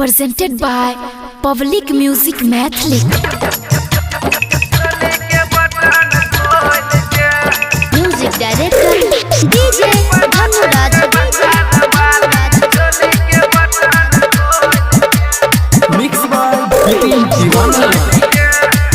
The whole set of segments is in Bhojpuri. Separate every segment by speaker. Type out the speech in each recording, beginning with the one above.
Speaker 1: presented by Public Music Mathlik. Music director DJ Dhanuraj.
Speaker 2: Mixed by Vipin Diwana.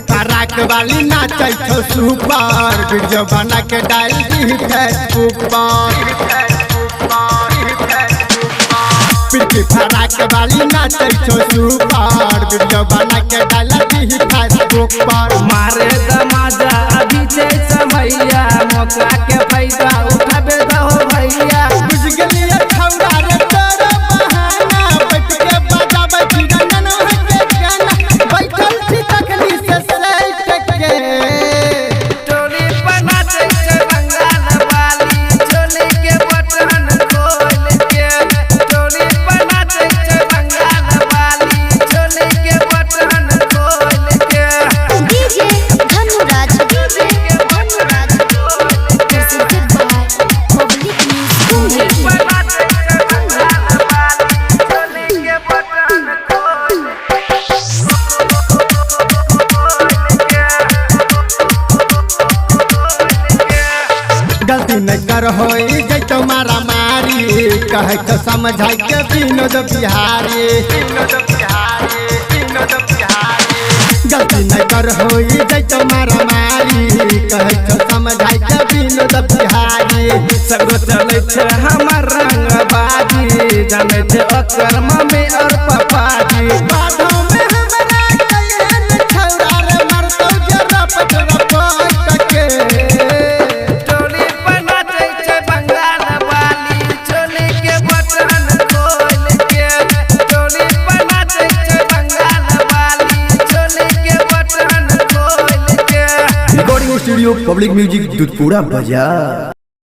Speaker 3: फराक वाली नाचे छो सुपर वीडियो बना के डाल दी फेसबुक पर फराक वाली नाचे छो सुपर वीडियो बना के डाल दी फेसबुक पर
Speaker 2: मारे दमाजा अभी से समैया मौका के फायदा उठाबे दो भैया
Speaker 3: बुझ गेलिए छौड़ा रे तोर बहाना बैठ के बजाबै छी गाना के गाना बैठल छी तखनी से
Speaker 2: टोली बना दे बंगाल वाली चोली के बटन खोल के टोली बना दे बंगाल वाली चोली के बटन खोल के
Speaker 1: DJ Dhanuraj. Presented by Public Music Mathlik.
Speaker 2: बना दे बंगाल वाली चोली के बटन खोल
Speaker 3: गलती नहीं कर होई जैतो मारा मारी कहे तो समझाई के विनोद बिहारी गलती नहीं कर होई जैतो मारा मारी कहे तो समझाई के विनोद बिहारी
Speaker 2: सगो चले छे हमर रंगबाजी जाने छे ओकर मम्मी और पापाजी
Speaker 3: बाधों में हमरा कयन छौड़ा रे मरतो जरा पटरपट के
Speaker 2: टोली बना दे बंगाल वाली चोली के बटन खोल के टोली बना दे बंगाल वाली चोली के बटन खोल के
Speaker 4: recording studio public music Dudhpura बाजार।